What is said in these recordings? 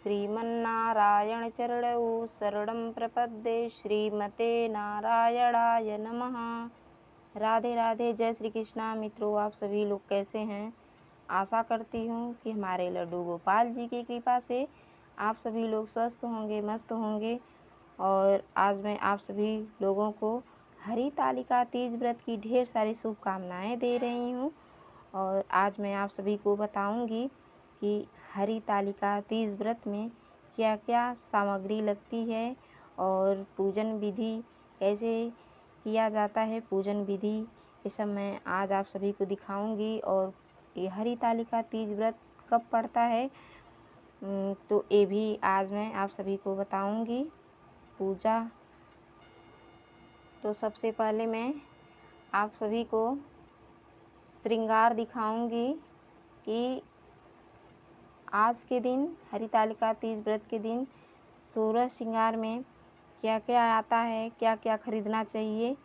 श्रीमन्नारायण चरणौ शरणं प्रपद्ये। श्रीमते नारायणाय नमः। राधे राधे, जय श्री कृष्णा। मित्रों, आप सभी लोग कैसे हैं? आशा करती हूँ कि हमारे लड्डू गोपाल जी की कृपा से आप सभी लोग स्वस्थ होंगे, मस्त होंगे। और आज मैं आप सभी लोगों को हरितालिका तीज व्रत की ढेर सारी शुभकामनाएं दे रही हूँ। और आज मैं आप सभी को बताऊंगी कि हरितालिका तीज व्रत में क्या क्या सामग्री लगती है और पूजन विधि कैसे किया जाता है। पूजन विधि ये सब मैं आज आप सभी को दिखाऊंगी। और ये हरितालिका तीज व्रत कब पड़ता है तो ये भी आज मैं आप सभी को बताऊंगी। पूजा तो सबसे पहले मैं आप सभी को श्रृंगार दिखाऊंगी कि आज के दिन हरितालिका तीज व्रत के दिन 16 श्रृंगार में क्या क्या आता है, क्या क्या खरीदना चाहिए।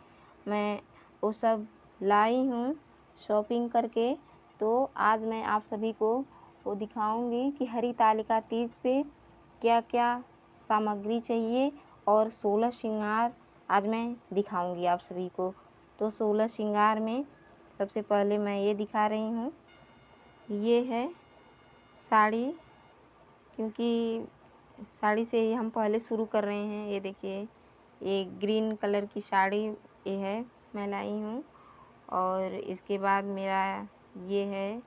मैं वो सब लाई हूँ शॉपिंग करके। तो आज मैं आप सभी को वो दिखाऊंगी कि हरितालिका तीज पे क्या क्या सामग्री चाहिए। और 16 श्रृंगार आज मैं दिखाऊंगी आप सभी को। तो 16 श्रृंगार में सबसे पहले मैं ये दिखा रही हूँ। ये है साड़ी, क्योंकि साड़ी से ही हम पहले शुरू कर रहे हैं। ये देखिए, ये ग्रीन कलर की साड़ी ये है मैं लाई हूँ। और इसके बाद मेरा ये है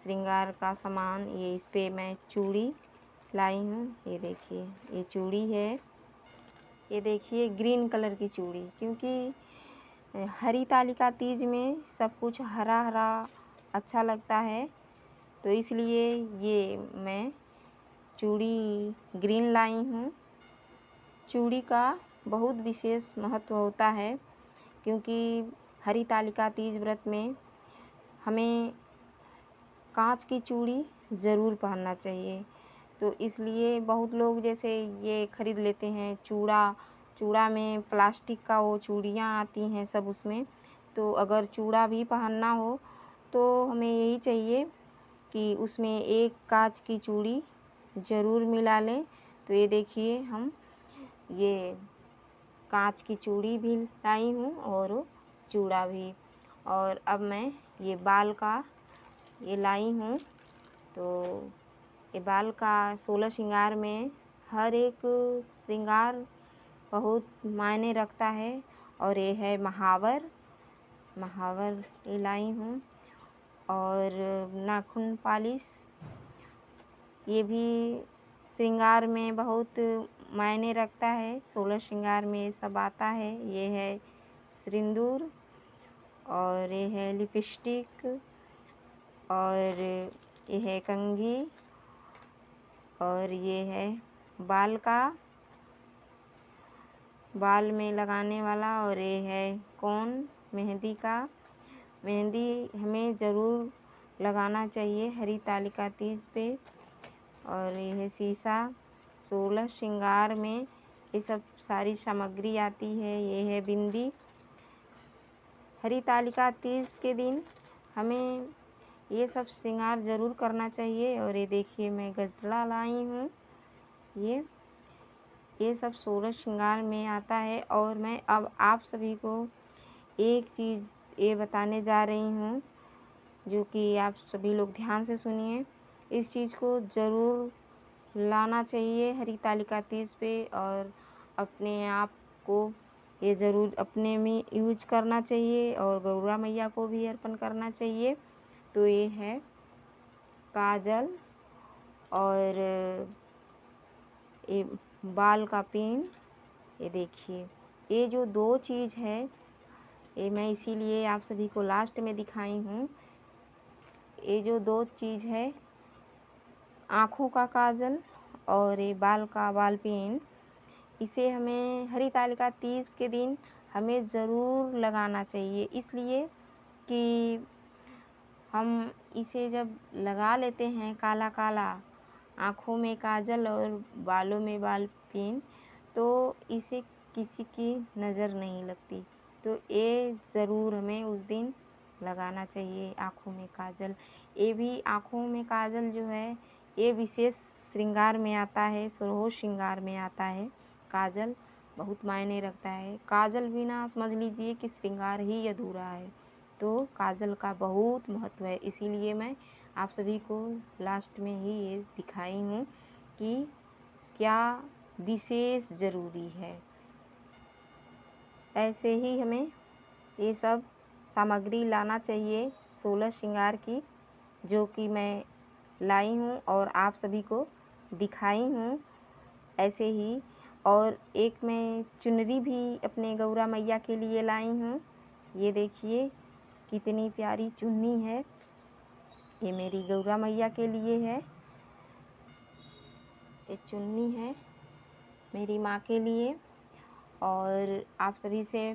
श्रृंगार का सामान। ये इस पे मैं चूड़ी लाई हूँ। ये देखिए, ये चूड़ी है। ये देखिए ग्रीन कलर की चूड़ी, क्योंकि हरितालिका तीज में सब कुछ हरा हरा अच्छा लगता है, तो इसलिए ये मैं चूड़ी ग्रीन लाई हूँ। चूड़ी का बहुत विशेष महत्व होता है, क्योंकि हरितालिका तीज व्रत में हमें कांच की चूड़ी ज़रूर पहनना चाहिए। तो इसलिए बहुत लोग जैसे ये खरीद लेते हैं चूड़ा में प्लास्टिक का वो चूड़ियाँ आती हैं सब उसमें। तो अगर चूड़ा भी पहनना हो तो हमें यही चाहिए कि उसमें एक कांच की चूड़ी ज़रूर मिला लें। तो ये देखिए, हम ये कांच की चूड़ी भी लाई हूँ और चूड़ा भी। और अब मैं ये बाल का ये लाई हूँ। तो ये बाल का 16 श्रृंगार में हर एक श्रृंगार बहुत मायने रखता है। और ये है महावर ये लाई हूँ। और नाखून पालिश, ये भी श्रृंगार में बहुत मायने रखता है। 16 श्रृंगार में ये सब आता है। ये है सिंदूर, और ये है लिपस्टिक, और ये है कंघी, और ये है बाल में लगाने वाला, और ये है कोन मेहंदी का। मेहंदी हमें ज़रूर लगाना चाहिए हरितालिका तीज पे। और ये है शीशा। 16 श्रृंगार में ये सब सारी सामग्री आती है। ये है बिंदी। हरितालिका तीज के दिन हमें ये सब श्रृंगार ज़रूर करना चाहिए। और ये देखिए, मैं गजरा लाई हूँ। ये सब 16 श्रृंगार में आता है। और मैं अब आप सभी को एक चीज़ ये बताने जा रही हूँ, जो कि आप सभी लोग ध्यान से सुनिए। इस चीज़ को ज़रूर लाना चाहिए हरितालिका तीज पे, और अपने आप को ये ज़रूर अपने में यूज करना चाहिए, और गौरा मैया को भी अर्पण करना चाहिए। तो ये है काजल, और ये बाल का पिन। ये देखिए, ये जो दो चीज़ है ये मैं इसीलिए आप सभी को लास्ट में दिखाई हूँ। ये जो दो चीज़ है, आँखों का काजल और ये बाल पिन, इसे हमें हरितालिका तीज के दिन हमें ज़रूर लगाना चाहिए। इसलिए कि हम इसे जब लगा लेते हैं काला काला, आँखों में काजल और बालों में बाल पिन, तो इसे किसी की नज़र नहीं लगती। तो ये ज़रूर हमें उस दिन लगाना चाहिए आँखों में काजल। ये भी आँखों में काजल जो है ये विशेष श्रृंगार में आता है, सुरहो श्रृंगार में आता है। काजल बहुत मायने रखता है। काजल बिना समझ लीजिए कि श्रृंगार ही अधूरा है। तो काजल का बहुत महत्व है, इसीलिए मैं आप सभी को लास्ट में ही ये दिखाई हूँ कि क्या विशेष ज़रूरी है। ऐसे ही हमें ये सब सामग्री लाना चाहिए 16 श्रृंगार की, जो कि मैं लाई हूँ और आप सभी को दिखाई हूँ। ऐसे ही और एक मैं चुनरी भी अपने गौरा मैया के लिए लाई हूँ। ये देखिए कितनी प्यारी चुन्नी है, ये मेरी गौरा मैया के लिए है। ये चुन्नी है मेरी माँ के लिए। और आप सभी से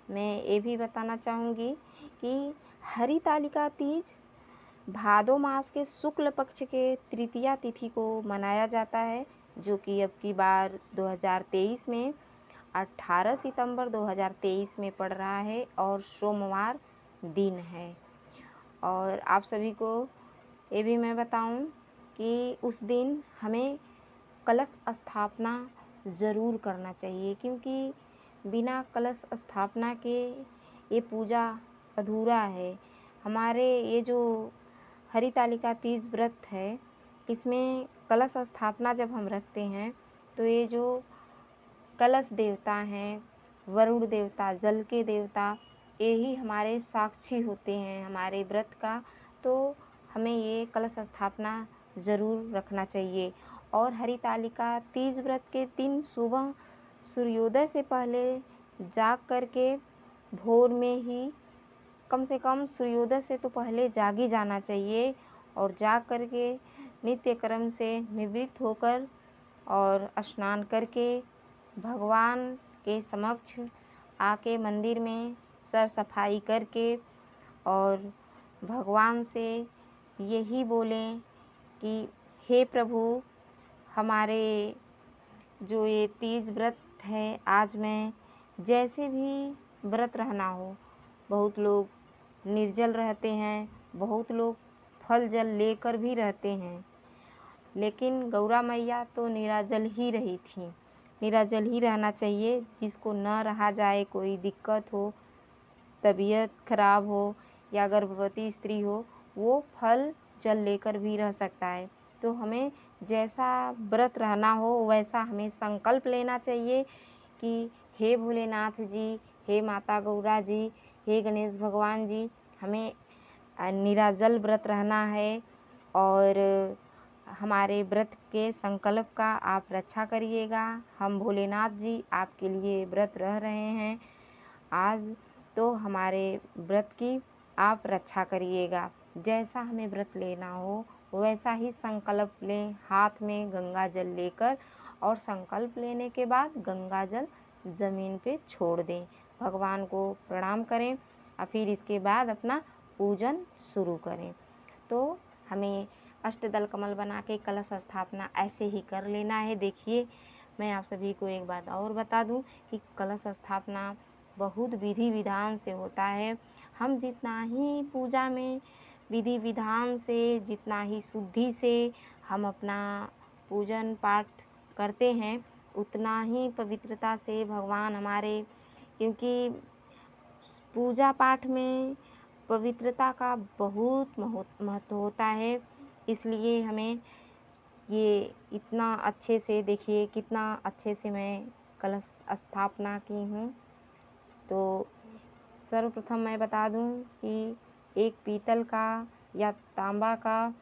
मैं ये भी बताना चाहूँगी कि हरितालिका तीज भादो मास के शुक्ल पक्ष के तृतीया तिथि को मनाया जाता है, जो कि अब की बार 2023 में 18 सितंबर 2023 में पड़ रहा है और सोमवार दिन है। और आप सभी को ये भी मैं बताऊं कि उस दिन हमें कलश स्थापना ज़रूर करना चाहिए, क्योंकि बिना कलश स्थापना के ये पूजा अधूरा है। हमारे ये जो हरितालिका तीज व्रत है, इसमें कलश स्थापना जब हम रखते हैं तो ये जो कलश देवता हैं, वरुण देवता, जल के देवता, ये ही हमारे साक्षी होते हैं हमारे व्रत का। तो हमें ये कलश स्थापना ज़रूर रखना चाहिए। और हरितालिका तीज व्रत के दिन सुबह सूर्योदय से पहले जाग करके भोर में ही, कम से कम सूर्योदय से तो पहले जाग ही जाना चाहिए और जाग करके नित्य कर्म से निवृत्त होकर और स्नान करके भगवान के समक्ष आके मंदिर में सर सफाई करके और भगवान से यही बोलें कि हे प्रभु, हमारे जो ये तीज व्रत है, आज मैं जैसे भी व्रत रहना हो, बहुत लोग निर्जल रहते हैं, बहुत लोग फल जल लेकर भी रहते हैं, लेकिन गौरा मैया तो निराजल ही रही थी। निराजल ही रहना चाहिए। जिसको न रहा जाए, कोई दिक्कत हो, तबीयत खराब हो या गर्भवती स्त्री हो, वो फल जल लेकर भी रह सकता है। तो हमें जैसा व्रत रहना हो वैसा हमें संकल्प लेना चाहिए कि हे भोलेनाथ जी, हे माता गौरा जी, हे गणेश भगवान जी, हमें निराजल व्रत रहना है और हमारे व्रत के संकल्प का आप रक्षा करिएगा। हम भोलेनाथ जी आपके लिए व्रत रह रहे हैं आज, तो हमारे व्रत की आप रक्षा करिएगा। जैसा हमें व्रत लेना हो वैसा ही संकल्प लें, हाथ में गंगा जल लेकर, और संकल्प लेने के बाद गंगा जल ज़मीन पे छोड़ दें, भगवान को प्रणाम करें और फिर इसके बाद अपना पूजन शुरू करें। तो हमें अष्टदल कमल बना के कलश स्थापना ऐसे ही कर लेना है। देखिए, मैं आप सभी को एक बात और बता दूं कि कलश स्थापना बहुत विधि विधान से होता है। हम जितना ही पूजा में विधि विधान से, जितना ही शुद्धि से हम अपना पूजन पाठ करते हैं, उतना ही पवित्रता से भगवान हमारे, क्योंकि पूजा पाठ में पवित्रता का बहुत महत्व होता है। इसलिए हमें ये इतना अच्छे से, देखिए कितना अच्छे से मैं कलश स्थापना की हूँ। तो सर्वप्रथम मैं बता दूँ कि एक पीतल का या तांबा का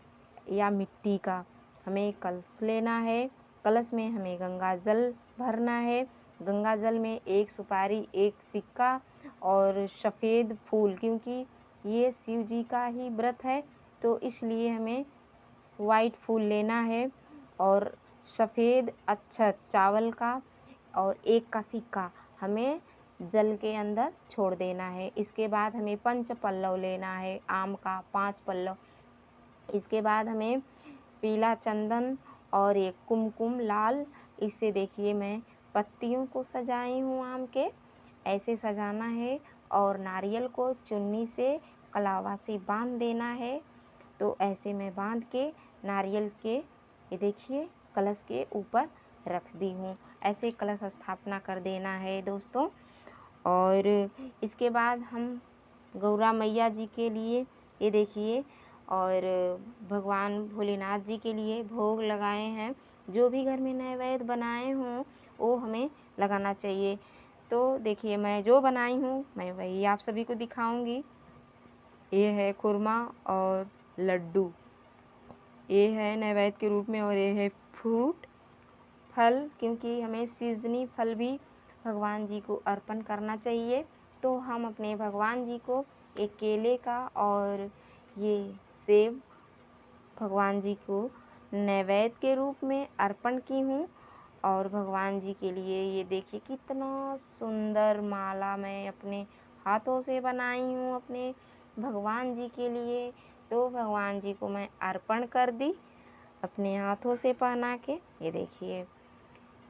या मिट्टी का हमें कलश लेना है। कलश में हमें गंगा जल भरना है। गंगा जल में एक सुपारी, एक सिक्का और सफ़ेद फूल, क्योंकि ये शिव जी का ही व्रत है तो इसलिए हमें वाइट फूल लेना है और सफ़ेद अक्षत चावल का और एक का सिक्का हमें जल के अंदर छोड़ देना है। इसके बाद हमें पंच पल्लव लेना है, आम का 5 पल्लव। इसके बाद हमें पीला चंदन और एक कुमकुम लाल, इससे देखिए मैं पत्तियों को सजाई हूँ आम के, ऐसे सजाना है। और नारियल को चुन्नी से कलावा से बांध देना है। तो ऐसे में बांध के नारियल के ये देखिए कलश के ऊपर रख दी हूँ। ऐसे कलश स्थापना कर देना है दोस्तों। और इसके बाद हम गौरा मैया जी के लिए ये देखिए और भगवान भोलेनाथ जी के लिए भोग लगाए हैं। जो भी घर में नैवेद्य बनाए हों वो हमें लगाना चाहिए। तो देखिए मैं जो बनाई हूँ मैं वही आप सभी को दिखाऊंगी। ये है खुरमा और लड्डू, ये है नैवेद्य के रूप में, और ये है फ्रूट फल, क्योंकि हमें सीजनी फल भी भगवान जी को अर्पण करना चाहिए। तो हम अपने भगवान जी को एक केले का और ये सेब भगवान जी को नैवेद्य के रूप में अर्पण की हूँ। और भगवान जी के लिए ये देखिए कितना सुंदर माला मैं अपने हाथों से बनाई हूँ अपने भगवान जी के लिए। तो भगवान जी को मैं अर्पण कर दी अपने हाथों से पहना के। ये देखिए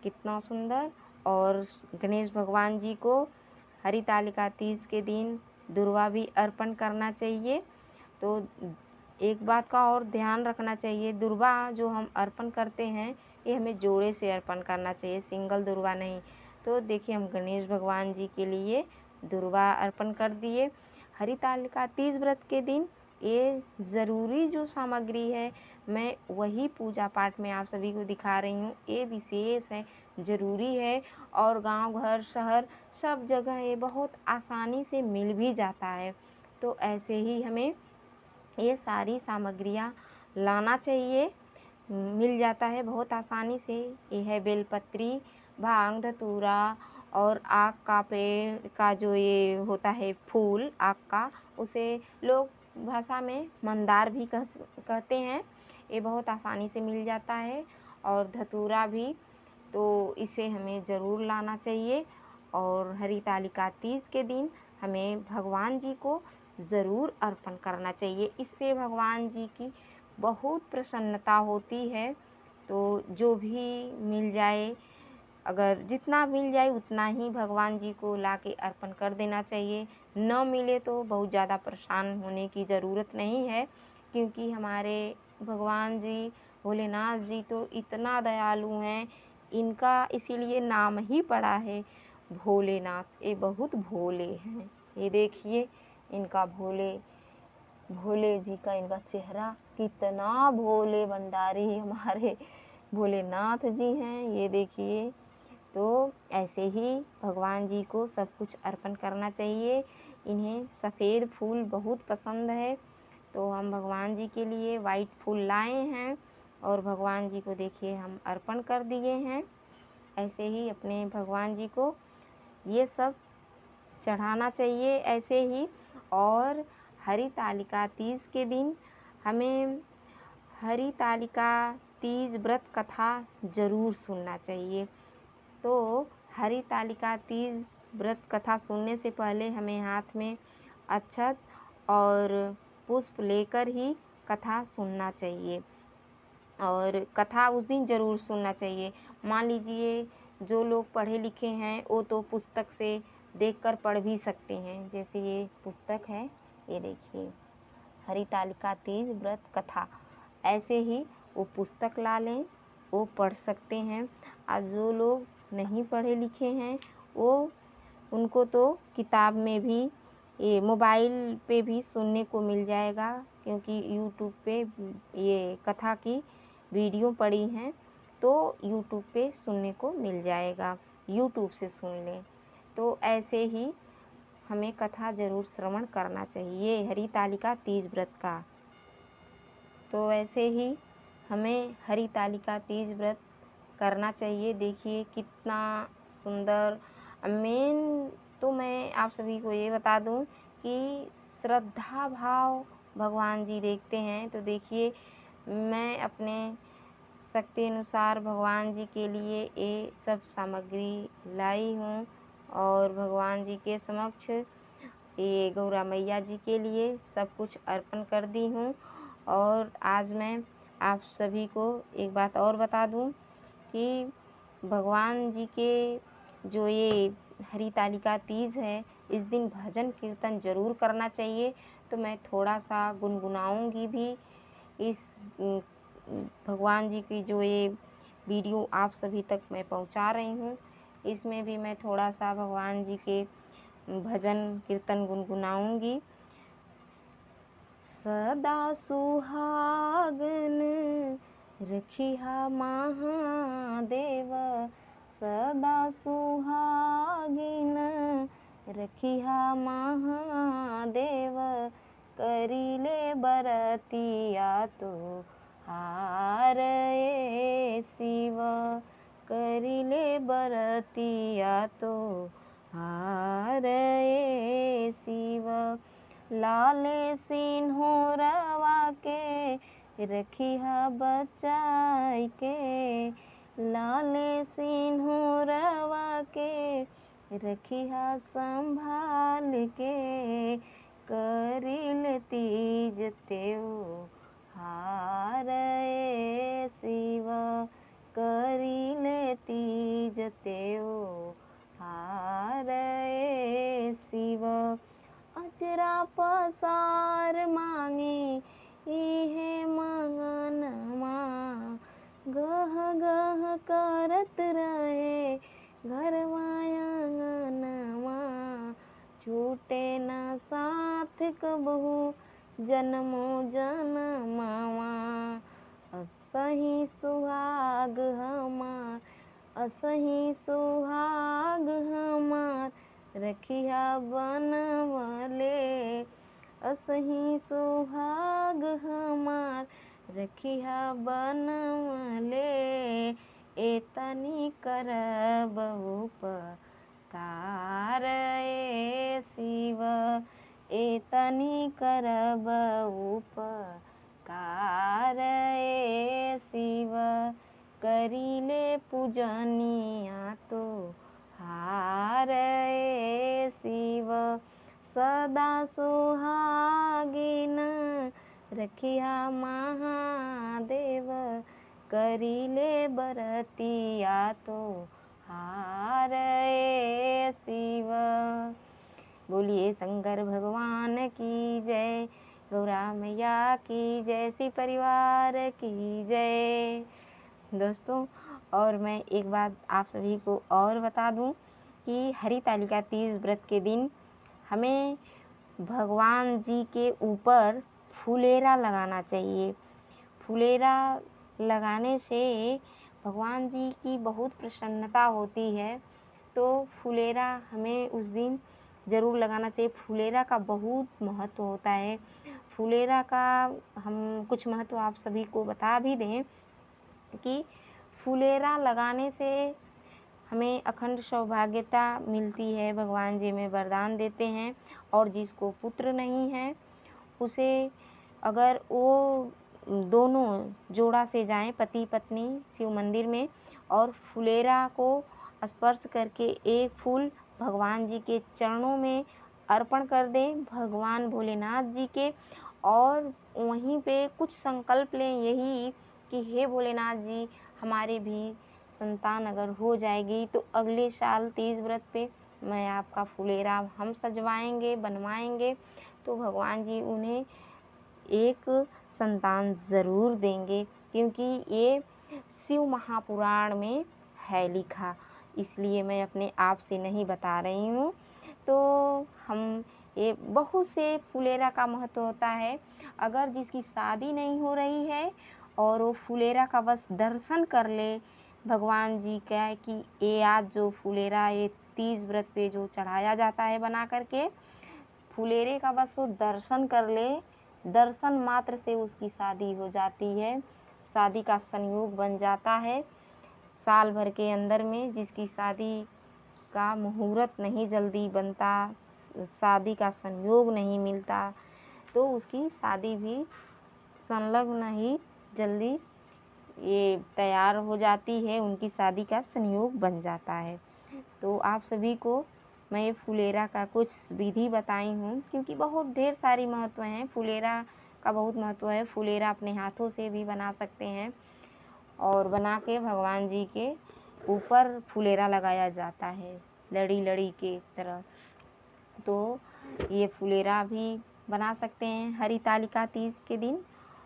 कितना सुंदर। और गणेश भगवान जी को हरितालिका तीज के दिन दुर्वा भी अर्पण करना चाहिए। तो एक बात का और ध्यान रखना चाहिए, दुर्वा जो हम अर्पण करते हैं ये हमें जोड़े से अर्पण करना चाहिए, सिंगल दुर्वा नहीं। तो देखिए हम गणेश भगवान जी के लिए दुर्वा अर्पण कर दिए। हरितालिका तीज व्रत के दिन ये ज़रूरी जो सामग्री है मैं वही पूजा पाठ में आप सभी को दिखा रही हूँ। ये विशेष है, ज़रूरी है, और गांव घर शहर सब जगह ये बहुत आसानी से मिल भी जाता है। तो ऐसे ही हमें ये सारी सामग्रियाँ लाना चाहिए, मिल जाता है बहुत आसानी से। ये है बेलपत्री, भांग, धतूरा और आक का पेड़ का जो ये होता है फूल आक का, उसे लोग भाषा में मंदार भी कहते हैं। ये बहुत आसानी से मिल जाता है। और धतूरा भी, तो इसे हमें ज़रूर लाना चाहिए। और हरितालिका तीज के दिन हमें भगवान जी को ज़रूर अर्पण करना चाहिए। इससे भगवान जी की बहुत प्रसन्नता होती है। तो जो भी मिल जाए, अगर जितना मिल जाए उतना ही भगवान जी को लाके अर्पण कर देना चाहिए। न मिले तो बहुत ज़्यादा परेशान होने की ज़रूरत नहीं है, क्योंकि हमारे भगवान जी भोलेनाथ जी तो इतना दयालु हैं, इनका इसीलिए नाम ही पड़ा है भोलेनाथ। ये बहुत भोले हैं। ये देखिए इनका भोले जी का इनका चेहरा कितना भोले भंडारी हमारे भोलेनाथ जी हैं। ये देखिए, तो ऐसे ही भगवान जी को सब कुछ अर्पण करना चाहिए। इन्हें सफ़ेद फूल बहुत पसंद है, तो हम भगवान जी के लिए वाइट फूल लाए हैं और भगवान जी को देखिए हम अर्पण कर दिए हैं। ऐसे ही अपने भगवान जी को ये सब चढ़ाना चाहिए ऐसे ही। और हरितालिका तीज के दिन हमें हरितालिका तीज व्रत कथा ज़रूर सुनना चाहिए। तो हरितालिका तीज व्रत कथा सुनने से पहले हमें हाथ में अक्षत और पुष्प लेकर ही कथा सुनना चाहिए, और कथा उस दिन ज़रूर सुनना चाहिए। मान लीजिए जो लोग पढ़े लिखे हैं वो तो पुस्तक से देखकर पढ़ भी सकते हैं, जैसे ये पुस्तक है, ये देखिए हरितालिका तीज व्रत कथा। ऐसे ही वो पुस्तक ला लें, वो पढ़ सकते हैं। आज जो लोग नहीं पढ़े लिखे हैं वो उनको तो किताब में भी, ये मोबाइल पे भी सुनने को मिल जाएगा, क्योंकि यूट्यूब पे ये कथा की वीडियो पड़ी हैं, तो यूट्यूब पे सुनने को मिल जाएगा, यूट्यूब से सुन लें। तो ऐसे ही हमें कथा ज़रूर श्रवण करना चाहिए हरितालिका तीज व्रत का। तो ऐसे ही हमें हरितालिका तीज व्रत करना चाहिए। देखिए कितना सुंदर। मेन तो मैं आप सभी को ये बता दूं कि श्रद्धा भाव भगवान जी देखते हैं। तो देखिए मैं अपने शक्ति अनुसार भगवान जी के लिए ये सब सामग्री लाई हूँ, और भगवान जी के समक्ष ये गौरा मैया जी के लिए सब कुछ अर्पण कर दी हूँ। और आज मैं आप सभी को एक बात और बता दूँ कि भगवान जी के जो ये हरितालिका तीज है, इस दिन भजन कीर्तन ज़रूर करना चाहिए। तो मैं थोड़ा सा गुनगुनाऊँगी भी इस भगवान जी की जो ये वीडियो आप सभी तक मैं पहुंचा रही हूँ, इसमें भी मैं थोड़ा सा भगवान जी के भजन कीर्तन गुनगुनाऊंगी। सदा सुहागन रखिहा महादेव, सदा सुहागिन रखिहा महादेव, करिले बरतिया तो हार ए शिव, करिले बरतिया तो हार ए शिव। लाले सिंहोरवा के रखिहा बचाई के, लाले सिंहोरवा के रखिहा संभाल के, करिल तीज त्योहार ए शिव, करिल तीज त्योहार ए शिव। अजरा पसार मांगे इहे मंगनमा, गह गह करत रहे घरवा आंगनमा, छूटे न साथ कबहू जन्मो जनमवा, असही सुहाग हमार, असही सुहाग हमार रखिहा बनवले, असही सुहाग हमार रखिहा बनवले, एतनी करब उपकार ए शिव, एतनी करब उपकार ए शिव, करिले पूजनिया तो हार ए शिव, सदा सुहागिन रखिहा महादेव, करिले बरतिया तो हार ए शिव। बोलिए शंकर भगवान की जय, गौरा मैया की जय, श्री परिवार की जय। दोस्तों, और मैं एक बात आप सभी को और बता दूं कि हरितालिका तीज व्रत के दिन हमें भगवान जी के ऊपर फुलेरा लगाना चाहिए। फुलेरा लगाने से भगवान जी की बहुत प्रसन्नता होती है, तो फुलेरा हमें उस दिन ज़रूर लगाना चाहिए। फुलेरा का बहुत महत्व होता है। फुलेरा का हम कुछ महत्व आप सभी को बता भी दें कि फुलेरा लगाने से हमें अखंड सौभाग्यता मिलती है। भगवान जी में वरदान देते हैं, और जिसको पुत्र नहीं है उसे अगर वो दोनों जोड़ा से जाएं, पति पत्नी, शिव मंदिर में, और फुलेरा को स्पर्श करके एक फूल भगवान जी के चरणों में अर्पण कर दें, भगवान भोलेनाथ जी के, और वहीं पे कुछ संकल्प लें यही कि हे भोलेनाथ जी, हमारे भी संतान अगर हो जाएगी तो अगले साल तीज व्रत पे मैं आपका फुलेरा हम सजवाएंगे, बनवाएंगे, तो भगवान जी उन्हें एक संतान ज़रूर देंगे, क्योंकि ये शिव महापुराण में है लिखा, इसलिए मैं अपने आप से नहीं बता रही हूँ। तो हम ये बहुत से फुलेरा का महत्व होता है। अगर जिसकी शादी नहीं हो रही है और वो फुलेरा का बस दर्शन कर ले भगवान जी का, कि ये आज जो फुलेरा ये तीज व्रत पे जो चढ़ाया जाता है बना करके, फुलेरे का बस वो दर्शन कर ले, दर्शन मात्र से उसकी शादी हो जाती है, शादी का संयोग बन जाता है। साल भर के अंदर में जिसकी शादी का मुहूर्त नहीं जल्दी बनता, शादी का संयोग नहीं मिलता, तो उसकी शादी भी संलग्न ही जल्दी ये तैयार हो जाती है, उनकी शादी का संयोग बन जाता है। तो आप सभी को मैं ये फुलेरा का कुछ विधि बताई हूँ, क्योंकि बहुत ढेर सारी महत्व हैं। फुलेरा का बहुत महत्व है। फुलेरा अपने हाथों से भी बना सकते हैं, और बना के भगवान जी के ऊपर फुलेरा लगाया जाता है लड़ी लड़ी के तरह। तो ये फुलेरा भी बना सकते हैं हरितालिका तीज के दिन।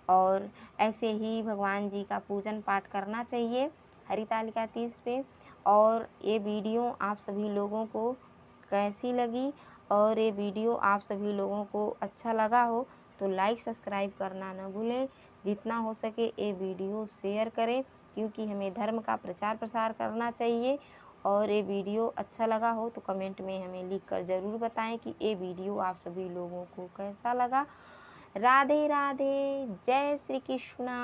और ऐसे ही भगवान जी का पूजन पाठ करना चाहिए हरितालिका तीज पे। और ये वीडियो आप सभी लोगों को कैसी लगी और ये वीडियो आप सभी लोगों को अच्छा लगा हो तो लाइक सब्सक्राइब करना न भूलें। जितना हो सके ये वीडियो शेयर करें, क्योंकि हमें धर्म का प्रचार प्रसार करना चाहिए। और ये वीडियो अच्छा लगा हो तो कमेंट में हमें लिखकर ज़रूर बताएं कि ये वीडियो आप सभी लोगों को कैसा लगा। राधे राधे, जय श्री कृष्णा।